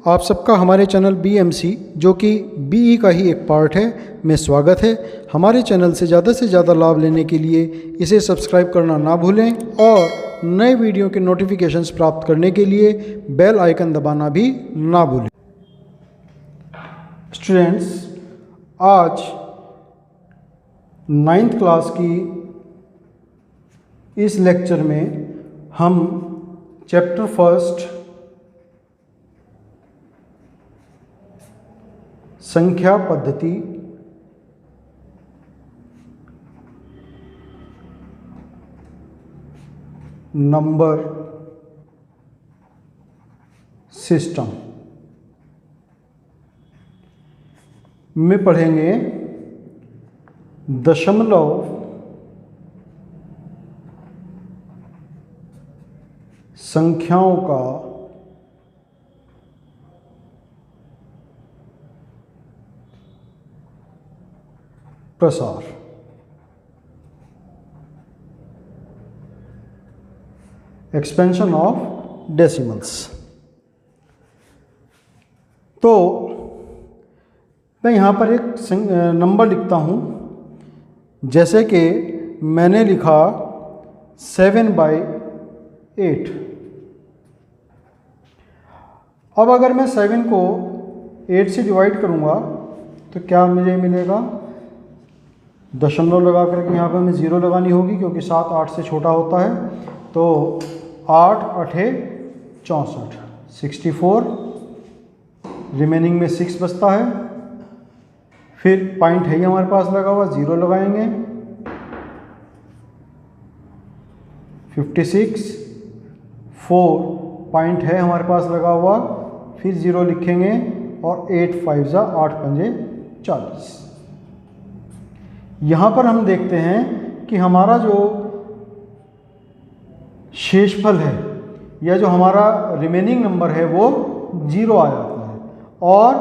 आप सबका हमारे चैनल BMC जो कि BE का ही एक पार्ट है में स्वागत है। हमारे चैनल से ज़्यादा लाभ लेने के लिए इसे सब्सक्राइब करना ना भूलें और नए वीडियो के नोटिफिकेशंस प्राप्त करने के लिए बेल आइकन दबाना भी ना भूलें। स्टूडेंट्स, आज 9th क्लास की इस लेक्चर में हम चैप्टर फर्स्ट संख्या पद्धति नंबर सिस्टम में पढ़ेंगे दशमलव संख्याओं का प्रसार। Expansion of decimals. तो मैं यहाँ पर एक नंबर लिखता हूँ, जैसे कि मैंने लिखा 7/8। अब अगर मैं 7 को 8 से डिवाइड करूँगा तो क्या मुझे मिलेगा? दशमलव लगा करके यहाँ पर हमें 0 लगानी होगी क्योंकि 7 8 से छोटा होता है। तो 8 8 64, 64, रिमेनिंग में 6 बचता है। फिर पॉइंट है ही हमारे पास लगा हुआ, 0 लगाएंगे। 56, 4 पॉइंट है हमारे पास लगा हुआ, फिर 0 लिखेंगे और 8 5 8 5 40। यहाँ पर हम देखते हैं कि हमारा जो शेषफल है या जो हमारा रिमेनिंग नंबर है वो 0 आ जाता है। और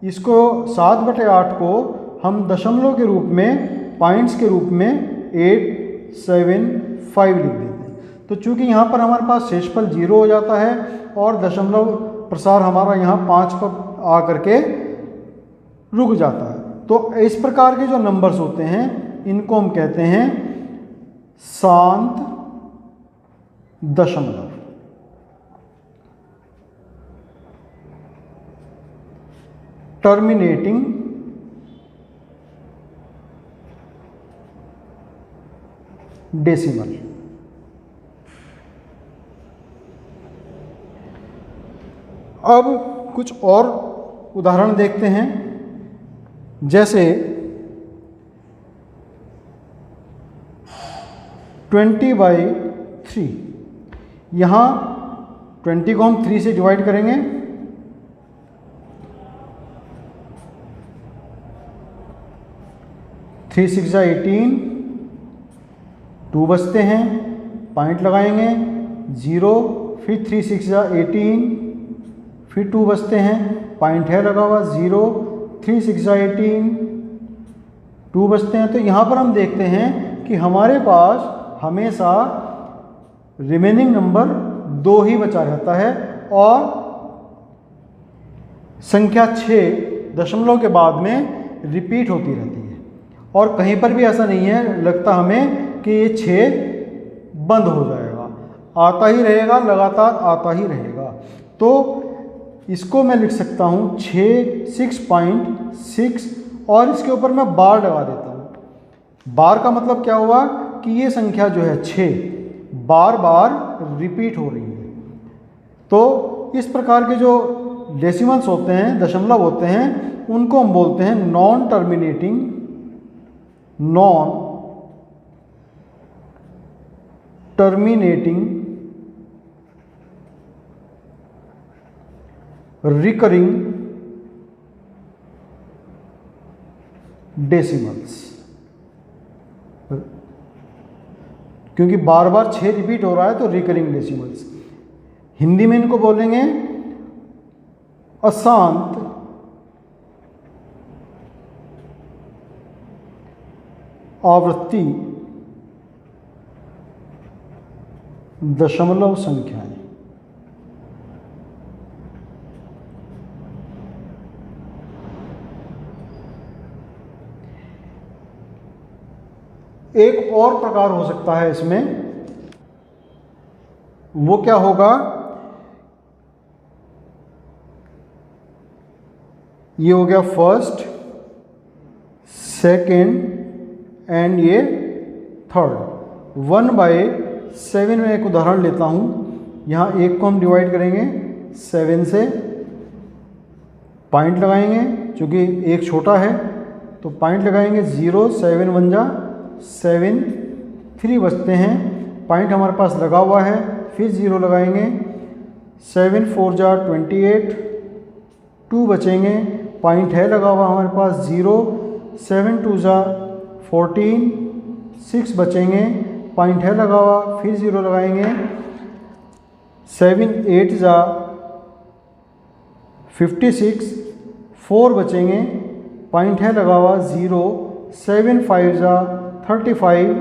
इसको 7/8 को हम दशमलव के रूप में, पॉइंट्स के रूप में 8 7 5 लिख देते हैं। तो चूंकि यहाँ पर हमारे पास शेषफल 0 हो जाता है और दशमलव प्रसार हमारा यहाँ 5 पर आ करके रुक जाता है। तो इस प्रकार के जो नंबर्स होते हैं इनको हम कहते हैं शांत दशमलव। Terminating decimal. अब कुछ और उदाहरण देखते हैं, जैसे 20/3। यहाँ 20 को हम 3 से डिवाइड करेंगे। 3 6 18, 2 बचते हैं, पॉइंट लगाएंगे 0, फिर 3 6 18, फिर 2 बचते हैं, पॉइंट है लगा हुआ 0, 3 6 18, 2 बचते हैं। तो यहाँ पर हम देखते हैं कि हमारे पास हमेशा रिमेनिंग नंबर 2 ही बचा रहता है और संख्या 6 दशमलव के बाद में रिपीट होती रहती है। और कहीं पर भी ऐसा नहीं है लगता हमें कि ये 6 बंद हो जाएगा, आता ही रहेगा, लगातार आता ही रहेगा। तो इसको मैं लिख सकता हूँ 6.6 और इसके ऊपर मैं बार लगा देता हूँ। बार का मतलब क्या हुआ कि ये संख्या जो है 6 बार बार रिपीट हो रही है। तो इस प्रकार के जो डेसिमल्स होते हैं, दशमलव होते हैं, उनको हम बोलते हैं नॉन टर्मिनेटिंग रिकरिंग डेसिमल्स। क्योंकि बार बार 6 रिपीट हो रहा है तो रिकरिंग डेसिमल्स। हिंदी में इनको बोलेंगे अशांत आवृत्ति दशमलव संख्याएं। एक और प्रकार हो सकता है इसमें, वो क्या होगा, ये हो गया फर्स्ट, सेकेंड एंड ये थर्ड। 1/7 में एक उदाहरण लेता हूँ। यहाँ एक को हम डिवाइड करेंगे 7 से, पॉइंट लगाएंगे, चूँकि एक छोटा है तो पॉइंट लगाएंगे 0, 7 1 जा 7, 3 बचते हैं, पॉइंट हमारे पास लगा हुआ है, फिर 0 लगाएंगे, 7 4 जा 28, 2 बचेंगे, पॉइंट है लगा हुआ हमारे पास 0, 7 2 जा 14, 6 बचेंगे, पॉइंट है लगा हुआ, फिर 0 लगाएंगे, 7 8 जा 56, 4 बचेंगे, पॉइंट है लगा हुआ 0, 7 5 जा 35,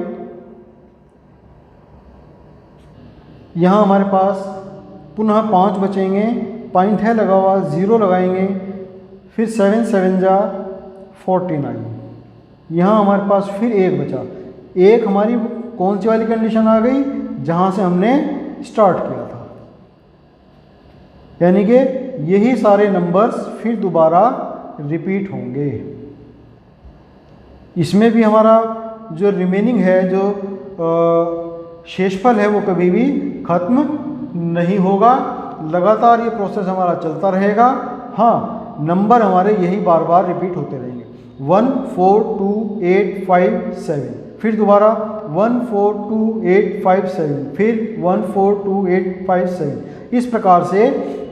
यहाँ हमारे पास पुनः 5 बचेंगे, पॉइंट है लगा हुआ 0 लगाएंगे, फिर 7 7 जा 49, यहाँ हमारे पास फिर एक बचा। एक हमारी कौन सी वाली कंडीशन आ गई, जहाँ से हमने स्टार्ट किया था, यानी कि यही सारे नंबर्स फिर दोबारा रिपीट होंगे। इसमें भी हमारा जो रिमेनिंग है, जो शेषफल है, वो कभी भी ख़त्म नहीं होगा, लगातार ये प्रोसेस हमारा चलता रहेगा। हाँ, नंबर हमारे यही बार बार रिपीट होते रहेंगे, 1 4 2 8 5 7, फिर दोबारा 1 4 2 8 5 7, फिर 1 4 2 8 5 7। इस प्रकार से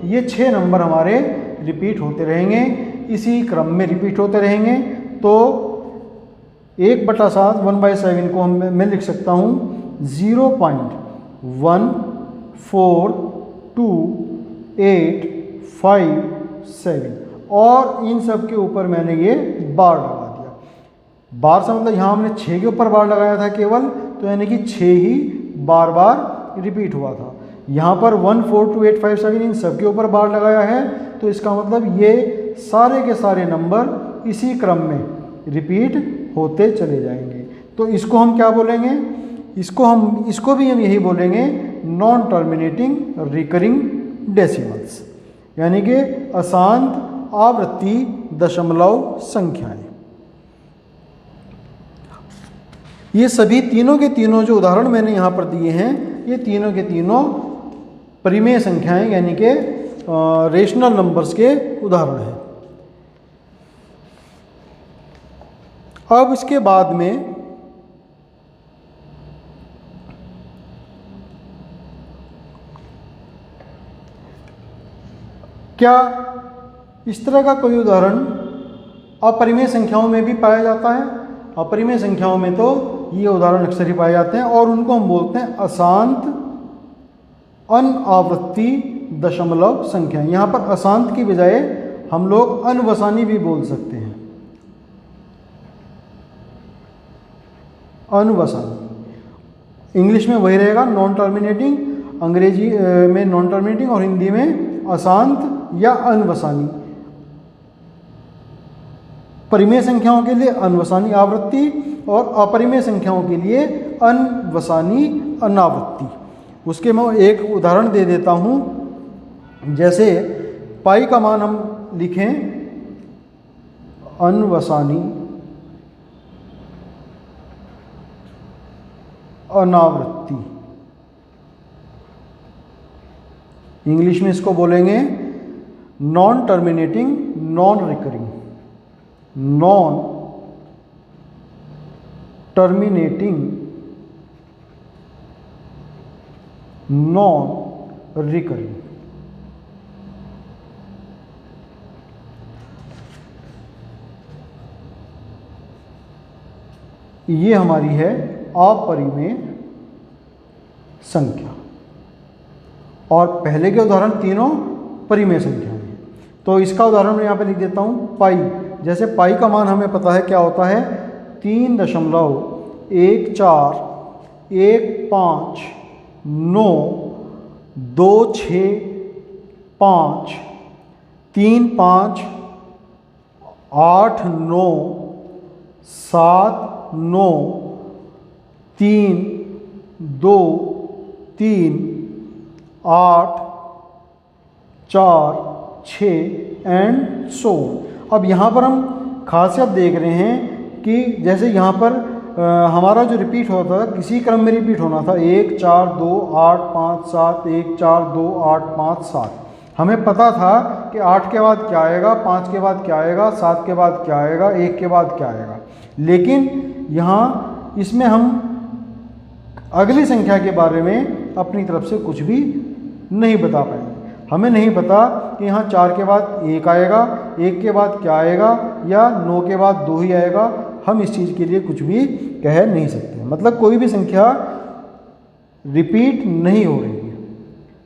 ये 6 नंबर हमारे रिपीट होते रहेंगे, इसी क्रम में रिपीट होते रहेंगे। तो 1/7 1/7 को मैं लिख सकता हूँ 0.14285 और इन सब के ऊपर मैंने ये बार लगा दिया। बार से मतलब यहाँ हमने 6 के ऊपर बार लगाया था केवल, तो यानी कि 6 ही बार बार रिपीट हुआ था। यहाँ पर 14285 इन सब के ऊपर बार लगाया है, तो इसका मतलब ये सारे के सारे नंबर इसी क्रम में रिपीट होते चले जाएंगे। तो इसको हम क्या बोलेंगे, इसको भी हम यही बोलेंगे नॉन टर्मिनेटिंग रिकरिंग डेसिमल्स, यानी कि अशांत आवृत्ति दशमलव संख्याएं। ये सभी तीनों के तीनों जो उदाहरण मैंने यहाँ पर दिए हैं, ये तीनों के तीनों परिमेय संख्याएं यानी कि रेशनल नंबर्स के उदाहरण हैं। अब इसके बाद में क्या इस तरह का कोई उदाहरण अपरिमेय संख्याओं में भी पाया जाता है? अपरिमेय संख्याओं में तो ये उदाहरण अक्सर ही पाए जाते हैं और उनको हम बोलते हैं अशांत अनआवृत्ति दशमलव संख्या। यहाँ पर अशांत की बजाय हम लोग अनवसानी भी बोल सकते हैं, अनवसानी। इंग्लिश में वही रहेगा नॉन टर्मिनेटिंग, अंग्रेजी में नॉन टर्मिनेटिंग और हिंदी में अशांत या अनवसानी। परिमेय संख्याओं के लिए अनवसानी आवृत्ति और अपरिमेय संख्याओं के लिए अनवसानी अनावृत्ति। उसके मैं एक उदाहरण दे देता हूँ। जैसे पाई का मान हम लिखें अनवसानी अनावृत्ति, इंग्लिश में इसको बोलेंगे non terminating non recurring, non terminating non recurring. ये हमारी है अपरिमेय संख्या और पहले के उदाहरण तीनों परिमेय संख्या हैं। तो इसका उदाहरण मैं यहाँ पे लिख देता हूँ पाई। जैसे पाई का मान हमें पता है क्या होता है, 3.14159265358 9 7 9 3, 2, 3, 8, 4, 6 एंड सो। अब यहाँ पर हम खासियत देख रहे हैं कि जैसे यहाँ पर हमारा जो रिपीट होता था किसी क्रम में रिपीट होना था 1, 4, 2, 8, 5, 7, 1, 4, 2, 8, 5, 7। हमें पता था कि 8 के बाद क्या आएगा, 5 के बाद क्या आएगा, 7 के बाद क्या आएगा, 1 के बाद क्या आएगा। लेकिन यहाँ इसमें हम अगली संख्या के बारे में अपनी तरफ से कुछ भी नहीं बता पाएंगे। हमें नहीं पता कि यहाँ 4 के बाद 1 आएगा, 1 के बाद क्या आएगा, या 9 के बाद 2 ही आएगा। हम इस चीज़ के लिए कुछ भी कह नहीं सकते। मतलब कोई भी संख्या रिपीट नहीं हो रही है,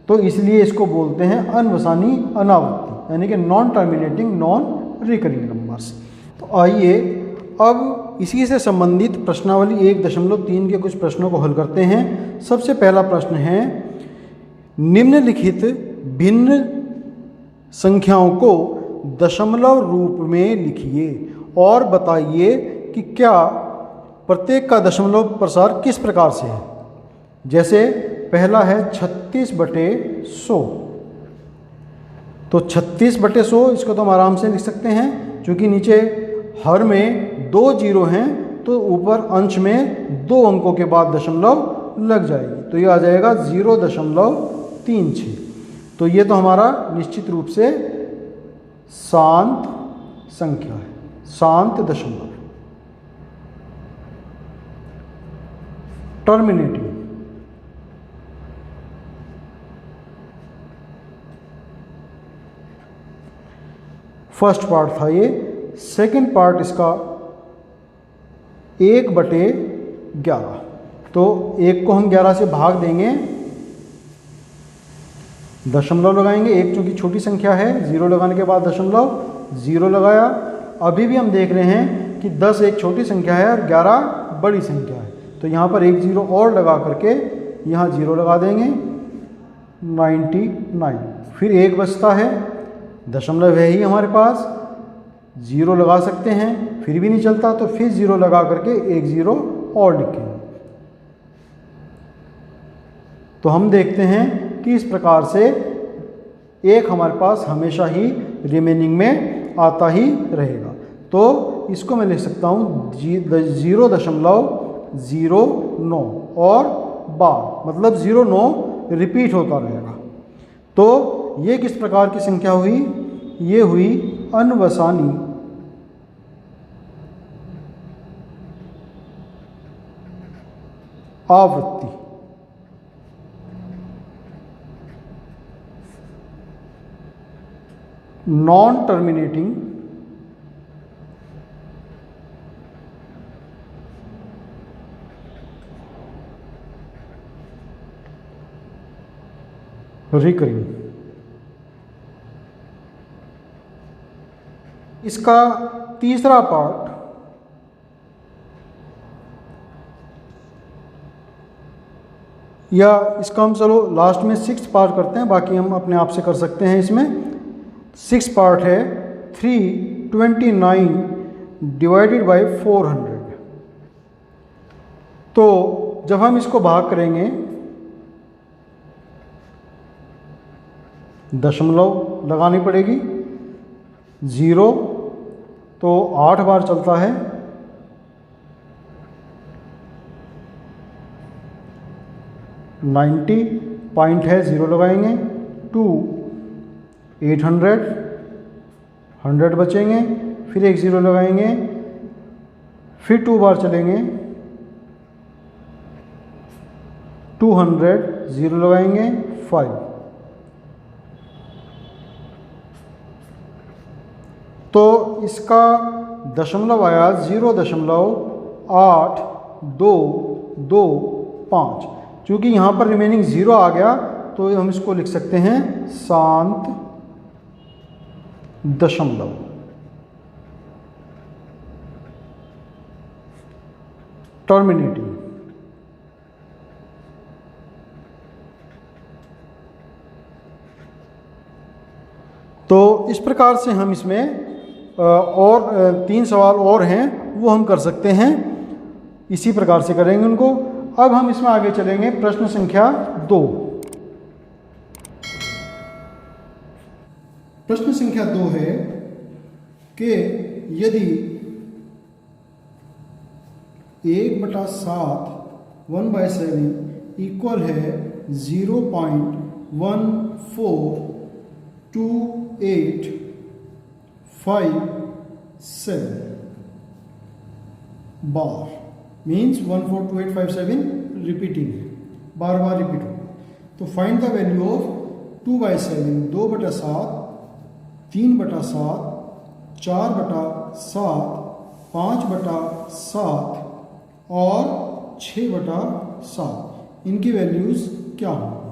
तो इसलिए इसको बोलते हैं अनवसानी अनावर्ती, यानी कि non terminating non recurring numbers. तो आइए अब इसी से संबंधित प्रश्नावली 1.3 के कुछ प्रश्नों को हल करते हैं। सबसे पहला प्रश्न है, निम्नलिखित भिन्न संख्याओं को दशमलव रूप में लिखिए और बताइए कि क्या प्रत्येक का दशमलव प्रसार किस प्रकार से है। जैसे पहला है 36/100, तो 36/100 इसको तो हम आराम से लिख सकते हैं, क्योंकि नीचे हर में 2 जीरो हैं तो ऊपर अंश में 2 अंकों के बाद दशमलव लग जाएगी, तो ये आ जाएगा 0.36। तो ये तो हमारा निश्चित रूप से शांत संख्या है, शांत दशमलव। टर्मिनेटिंग, फर्स्ट पार्ट था ये। सेकंड पार्ट इसका 1/11, तो 1 को हम 11 से भाग देंगे, दशमलव लगाएंगे। 1 चूँकि छोटी संख्या है, 0 लगाने के बाद दशमलव, 0 लगाया। अभी भी हम देख रहे हैं कि 10 एक छोटी संख्या है और 11 बड़ी संख्या है, तो यहाँ पर 1 0 और लगा करके यहाँ 0 लगा देंगे, 99। फिर 1 बचता है, दशमलव है ही हमारे पास, 0 लगा सकते हैं, फिर भी नहीं चलता, तो फिर 0 लगा करके 1 0 और लिखेंगे। तो हम देखते हैं कि इस प्रकार से 1 हमारे पास हमेशा ही रिमेनिंग में आता ही रहेगा। तो इसको मैं लिख सकता हूँ 0.09 और बार, मतलब 09 रिपीट होता रहेगा। तो ये किस प्रकार की संख्या हुई? ये हुई अनवसानी आवृत्ति। Non terminating recurring. इसका तीसरा पार्ट या इसका हम चलो लास्ट में 6th पार्ट करते हैं, बाकी हम अपने आप से कर सकते हैं। इसमें 6th पार्ट है 329 डिवाइडेड बाय 400। तो जब हम इसको भाग करेंगे, दशमलव लगानी पड़ेगी, 0 तो 8 बार चलता है, 90 पॉइंट है, 0 लगाएंगे, 2 800 100 बचेंगे, फिर 1 0 लगाएंगे, फिर 2 बार चलेंगे, 200 0 लगाएंगे, 5। तो इसका दशमलव आया 0.8225। चूँकि यहाँ पर रिमेनिंग 0 आ गया, तो हम इसको लिख सकते हैं शांत दशमलव। टर्मिनेटिंग। तो इस प्रकार से हम इसमें और 3 सवाल और हैं, वो हम कर सकते हैं, इसी प्रकार से करेंगे उनको। अब हम इसमें आगे चलेंगे। प्रश्न संख्या 2। प्रश्न संख्या 2 है कि यदि 1/7 1/7 इक्वल है 0.142857 बार, मीन्स 142857 रिपीटिंग है, बार बार रिपीट हो। तो फाइंड द वैल्यू ऑफ 2/7, 2/7, 3/7, 4/7, 5/7 और 6/7, इनकी वैल्यूज़ क्या होंगी,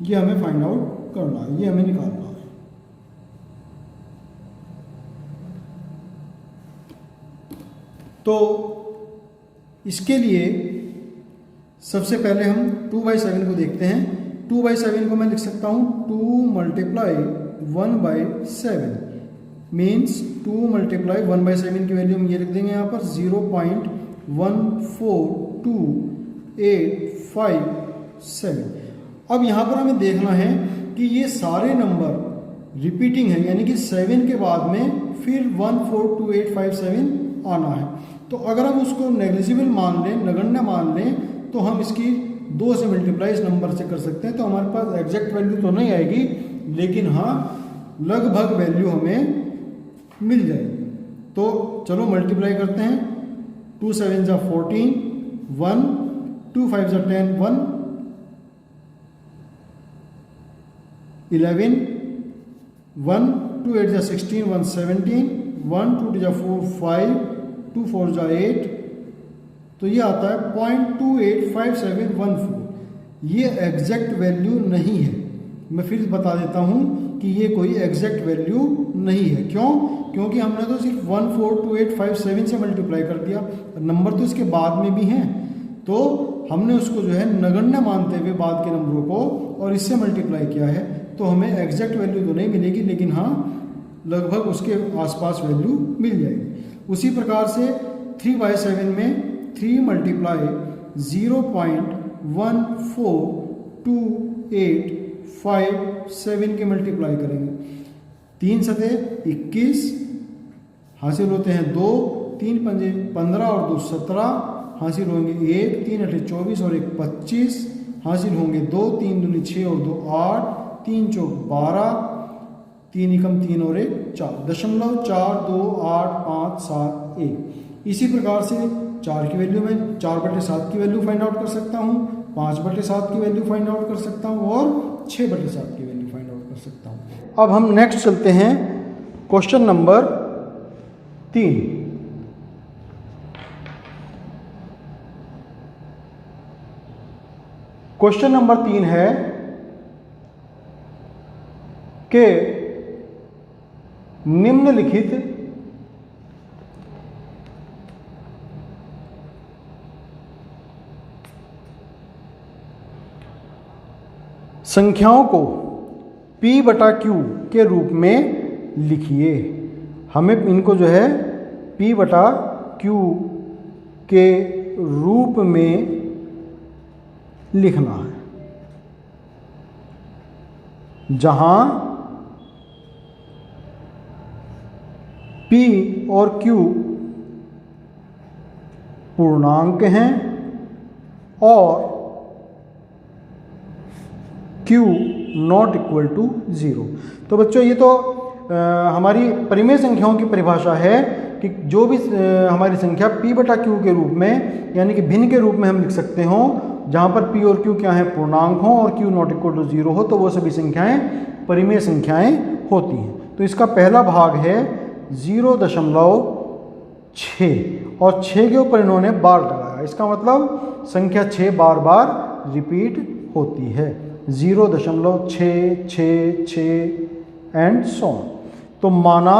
ये हमें फाइंड आउट करना है, ये हमें निकालना है। तो इसके लिए सबसे पहले हम 2/7 को देखते हैं। 2/7 को मैं लिख सकता हूँ 2 × 1/7, मीन्स 2 × 1/7 की वैल्यू हम ये लिख देंगे यहाँ पर 0.142857। अब यहाँ पर हमें देखना है कि ये सारे नंबर रिपीटिंग है, यानी कि 7 के बाद में फिर 142857 आना है। तो अगर हम उसको नेग्लिजिबल मान लें, नगण्य मान लें, तो हम इसकी 2 से मल्टीप्लाई इस नंबर से कर सकते हैं। तो हमारे पास एग्जैक्ट वैल्यू तो नहीं आएगी, लेकिन हाँ लगभग वैल्यू हमें मिल जाएगी। तो चलो मल्टीप्लाई करते हैं। 2 7 × 14 1, 2 5 × 10 1, 11 1, 2 8 × 16 1 17, 1 2 2 × 4 5, 2 4 × 8, तो ये आता है 0.285714। ये एग्जैक्ट वैल्यू नहीं है। मैं फिर बता देता हूँ कि ये कोई एग्जैक्ट वैल्यू नहीं है। क्यों? क्योंकि हमने तो सिर्फ 142857 से मल्टीप्लाई कर दिया, नंबर तो इसके बाद में भी हैं, तो हमने उसको जो है नगण्य मानते हुए बाद के नंबरों को और इससे मल्टीप्लाई किया है। तो हमें एग्जैक्ट वैल्यू तो नहीं मिलेगी, लेकिन हाँ लगभग उसके आसपास वैल्यू मिल जाएगी। उसी प्रकार से 3/7 में 3 × 0.142857 के मल्टीप्लाई करेंगे। 3 सते 21 हासिल होते हैं 2, 3 पंजे 15 और 2 17 हासिल होंगे 1, 3 8 24 और 1 25 हासिल होंगे 2, 3 दूनी 6 और 2 8, 3 चौक 12, 3 एकम 3 और 1 4, 0.428571। इसी प्रकार से 4 की वैल्यू में 4/7 की वैल्यू फाइंड आउट कर सकता हूँ, 5/7 की वैल्यू फाइंड आउट कर सकता हूँ और 6/7 की वैल्यू फाइंड आउट कर सकता हूँ। अब हम नेक्स्ट चलते हैं क्वेश्चन नंबर 3। क्वेश्चन नंबर 3 है कि निम्नलिखित संख्याओं को P/Q के रूप में लिखिए। हमें इनको जो है P/Q के रूप में लिखना है, जहां P और Q पूर्णांक हैं और Q ≠ 0। तो बच्चों ये तो हमारी परिमेय संख्याओं की परिभाषा है कि जो भी हमारी संख्या P/Q के रूप में, यानी कि भिन्न के रूप में हम लिख सकते हो, जहाँ पर P और Q क्या है, पूर्णांक हो और Q ≠ 0 हो, तो वो सभी संख्याएं परिमेय संख्याएं होती हैं। तो इसका पहला भाग है 0.6 और 6 के ऊपर इन्होंने बार लगाया। इसका मतलब संख्या 6 बार बार रिपीट होती है। 0.666 एंड सो ऑन। तो माना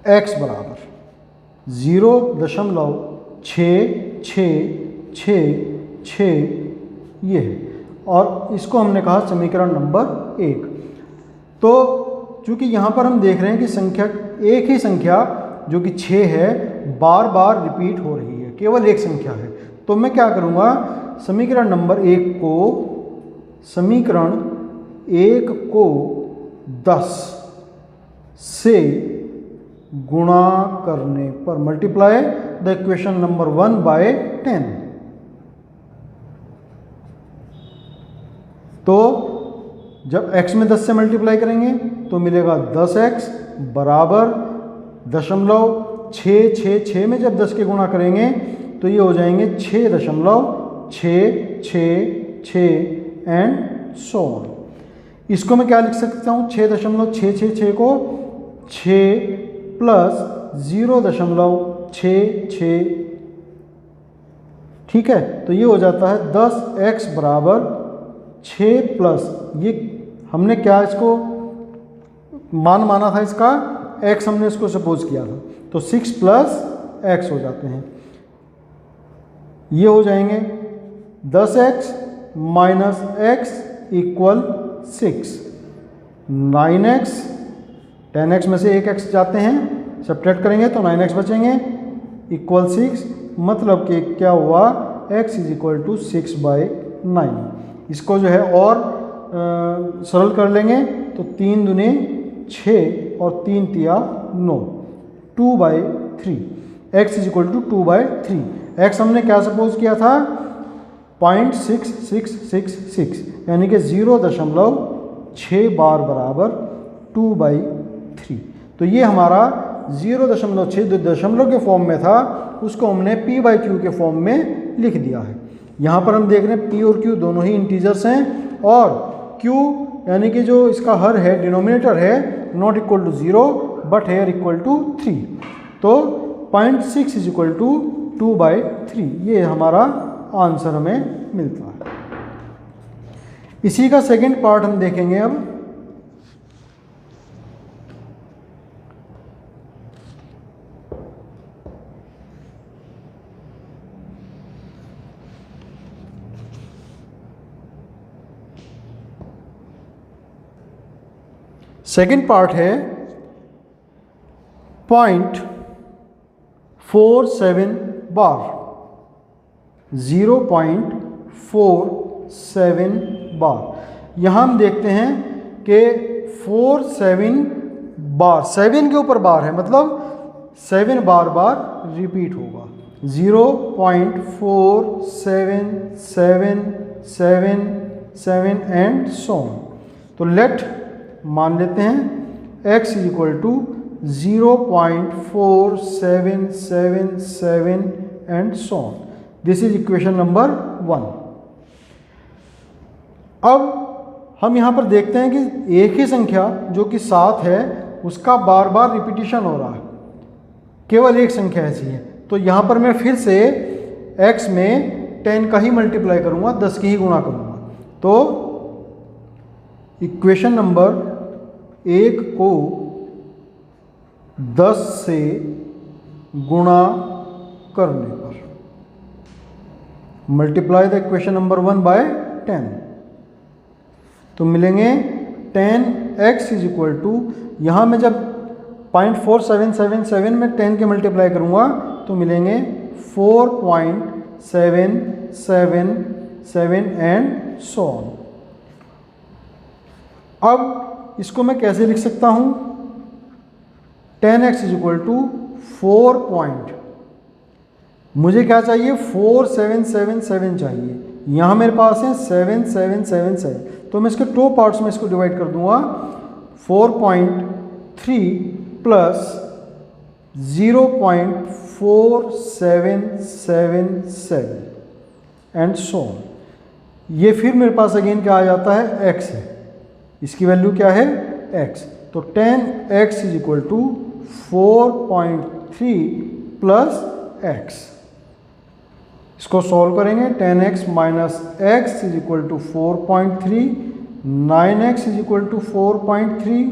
x बराबर 0.66666 ये है, और इसको हमने कहा समीकरण नंबर 1। तो चूंकि यहाँ पर हम देख रहे हैं कि संख्या एक ही संख्या जो कि 6 है बार बार रिपीट हो रही है, केवल एक संख्या है। तो मैं क्या करूँगा, समीकरण नंबर 1 को 10 से गुणा करने पर multiply the equation number 1 by 10। तो जब x में 10 से मल्टीप्लाई करेंगे तो मिलेगा 10x बराबर 0.666 में जब 10 के गुणा करेंगे तो ये हो जाएंगे 6.666 एंड सो ऑन। इसको मैं क्या लिख सकता हूँ, 6.666 को 6 प्लस 0.66, ठीक है। तो ये हो जाता है 10x बराबर 6 प्लस, ये हमने क्या इसको मान माना था, इसका x हमने इसको सपोज किया था, तो 6 प्लस x हो जाते हैं। ये हो जाएंगे 10x minus x equal 6, 9x, 10x में से एक x जाते हैं, सब्ट्रैक्ट करेंगे तो 9x बचेंगे इक्वल 6, मतलब कि क्या हुआ, x इज इक्वल टू 6/9। इसको जो है और सरल कर लेंगे तो 3 दूने 6 और 3 तिया 9, 2/3, x is equal to 2/3। x हमने क्या सपोज किया था, 0.6666, यानी कि 0.6 बार बराबर 2/3। तो ये हमारा 0.6 दशमलव के फॉर्म में था, उसको हमने p/q के फॉर्म में लिख दिया है। यहाँ पर हम देख रहे हैं p और q दोनों ही इंटीजर्स हैं, और q यानी कि जो इसका हर है, डिनोमिनेटर है, not equal to 0 but here equal to 3। तो 0.6 इज इक्वल टू 2/3, ये हमारा आंसर हमें मिलता है। इसी का सेकंड पार्ट हम देखेंगे अब। सेकंड पार्ट है 0.47 बार, 0.47 बार। यहाँ हम देखते हैं कि 47 बार, 7 के ऊपर बार है, मतलब 7 बार रिपीट होगा, 0.4777 एंड सो ऑन। तो लेट मान लेते हैं x is equal to 0.4777 and so on. This is equation number 1। अब हम यहाँ पर देखते हैं कि एक ही संख्या जो कि 7 है उसका बार बार रिपीटिशन हो रहा है, केवल एक संख्या ऐसी है। तो यहाँ पर मैं फिर से x में 10 का ही मल्टीप्लाई करूँगा, 10 की ही गुणा करूँगा। तो इक्वेशन नंबर 1 को 10 से गुणा करने पर multiply the equation number 1 by 10, तो मिलेंगे 10x इज इक्वल टू, यहाँ में जब 0.4777 में 10 के मल्टीप्लाई करूँगा तो मिलेंगे 4.777 एंड सो ऑन। अब इसको मैं कैसे लिख सकता हूँ, 10x is equal to 4 point, मुझे क्या चाहिए, 4777 चाहिए, यहाँ मेरे पास है 7777, तो मैं इसके 2 पार्ट्स में इसको डिवाइड कर दूंगा, 4.3 प्लस 0.4777 एंड सो ऑन। ये फिर मेरे पास अगेन क्या आ जाता है, x है, इसकी वैल्यू क्या है, x। तो 10x is equal to 4.3 plus x। इसको सॉल्व करेंगे, 10x minus x is equal to 4.3, 9x is equal to 4.3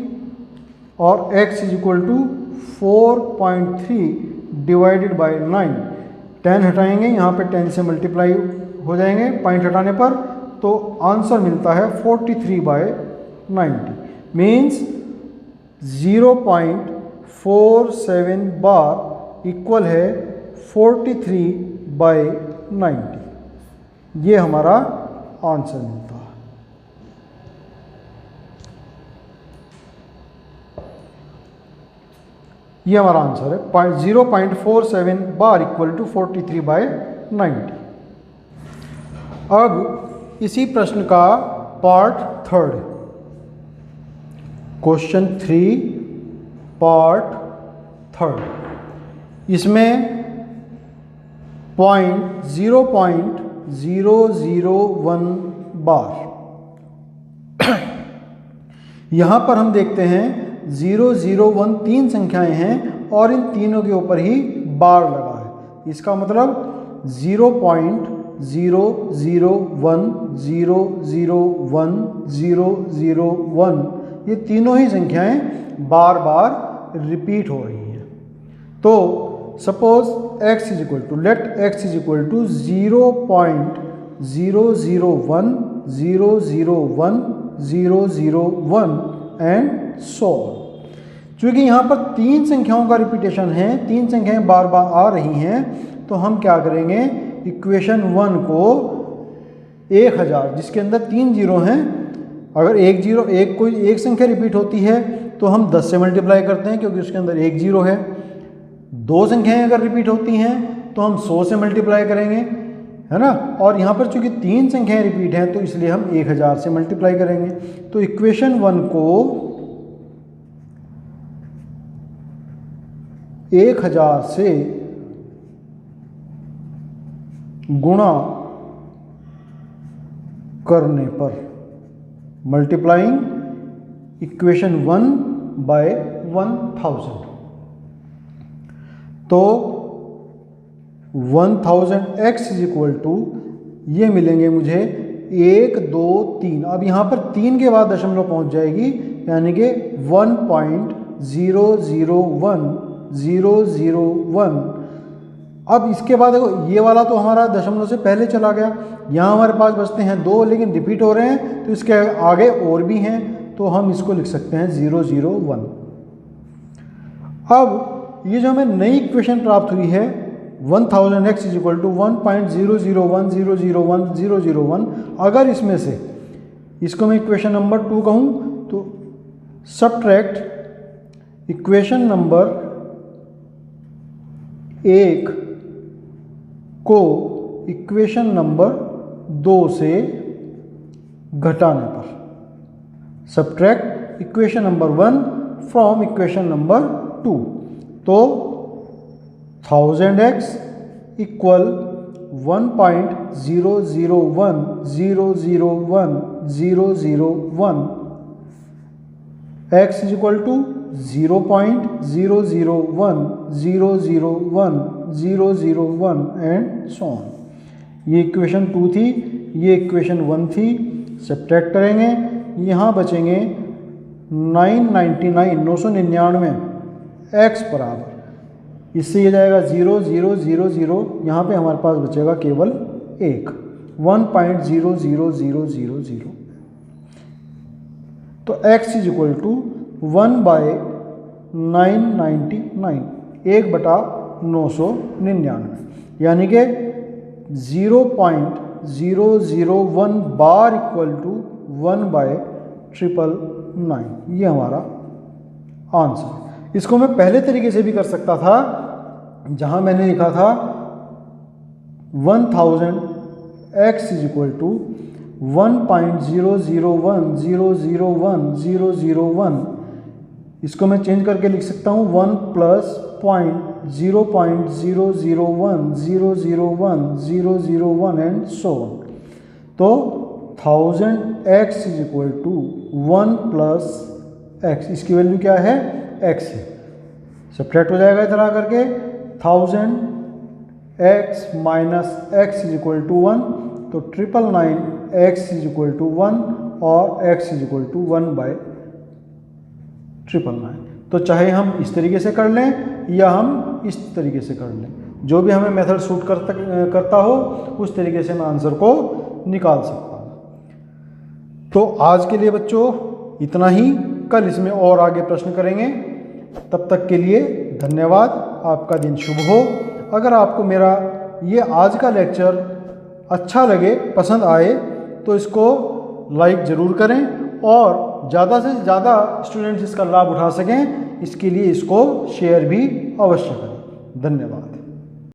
और x is equal to 4.3 divided by 9। 10 हटाएंगे, यहाँ पे 10 से मल्टीप्लाई हो जाएंगे पॉइंट हटाने पर, तो आंसर मिलता है 43/90, मीन्स 0.47 बार इक्वल है 43 90, ये हमारा आंसर मिलता है। ये हमारा आंसर है 0.47 बार इक्वल टू 43/90। अब इसी प्रश्न का part third, question 3 part third, इसमें 0.001 बार। यहाँ पर हम देखते हैं 001 तीन संख्याएं हैं और इन तीनों के ऊपर ही बार लगा है। इसका मतलब 0.001001001 ये तीनों ही संख्याएं बार बार रिपीट हो रही हैं। तो suppose x is equal to, let x is equal to 0.001001001 and so on. चूँकि यहाँ पर तीन संख्याओं का रिपीटेशन है, तीन संख्याएं बार बार आ रही हैं, तो हम क्या करेंगे, इक्वेशन 1 को 1000 जिसके अंदर 3 जीरो हैं, अगर कोई एक संख्या रिपीट होती है तो हम 10 से मल्टीप्लाई करते हैं क्योंकि उसके अंदर एक जीरो है। दो संख्याएं अगर रिपीट होती हैं तो हम 100 से मल्टीप्लाई करेंगे, है ना। और यहाँ पर चूंकि तीन संख्याएं रिपीट हैं तो इसलिए हम 1000 से मल्टीप्लाई करेंगे। तो इक्वेशन 1 को 1000 से गुणा करने पर, मल्टीप्लाइंग इक्वेशन 1 बाय 1000, तो 1000x इज इक्वल टू ये मिलेंगे मुझे 1 2 3। अब यहाँ पर 3 के बाद दशमलव पहुँच जाएगी, यानी कि 1.0010001। अब इसके बाद देखो ये वाला तो हमारा दशमलव से पहले चला गया, यहाँ हमारे पास बचते हैं 2 लेकिन रिपीट हो रहे हैं तो इसके आगे और भी हैं, तो हम इसको लिख सकते हैं 001। अब ये जो हमें नई इक्वेशन प्राप्त हुई है 1000x इज इक्वल टू 1.001001001, अगर इसमें से इसको मैं इक्वेशन नंबर 2 कहूँ तो सबट्रैक्ट इक्वेशन नंबर 1 को इक्वेशन नंबर 2 से घटाने पर, subtract equation number 1 from equation number 2, तो 1000x equal 1.001001001, x is equal to 0.001001001 and so on. ये इक्वेशन 2 थी, ये इक्वेशन 1 थी। सब्ट्रैक्ट करेंगे, यहाँ बचेंगे 999 x बराबर, इससे ये जाएगा 0 0 0 0, यहाँ पे हमारे पास बचेगा केवल 1, 1.00000। तो x इज इक्वल टू 1/999, 1/999, यानी कि 0.001 बार इक्वल टू 1/999। ये हमारा आंसर। इसको मैं पहले तरीके से भी कर सकता था, जहां मैंने लिखा था 1000x इज इक्वल टू 1.001001001। इसको मैं चेंज करके लिख सकता हूँ 1 प्लस 0.001001001 एंड सो ऑन। तो 1000x is equal to 1 plus x, इसकी वैल्यू क्या है, x है। सब्ट्रैक्ट हो जाएगा इतना करके 1000x minus x is equal to 1, तो 999x इज इक्वल टू 1 और x इज इक्वल टू 1/999। तो चाहे हम इस तरीके से कर लें या हम इस तरीके से कर लें, जो भी हमें मेथड सूट करता हो उस तरीके से मैं आंसर को निकाल सकता हूँ। तो आज के लिए बच्चों इतना ही, कल इसमें और आगे प्रश्न करेंगे। तब तक के लिए धन्यवाद, आपका दिन शुभ हो। अगर आपको मेरा ये आज का लेक्चर अच्छा लगे, पसंद आए तो इसको लाइक ज़रूर करें और ज़्यादा से ज़्यादा स्टूडेंट्स इसका लाभ उठा सकें, इसके लिए इसको शेयर भी अवश्य करें। धन्यवाद।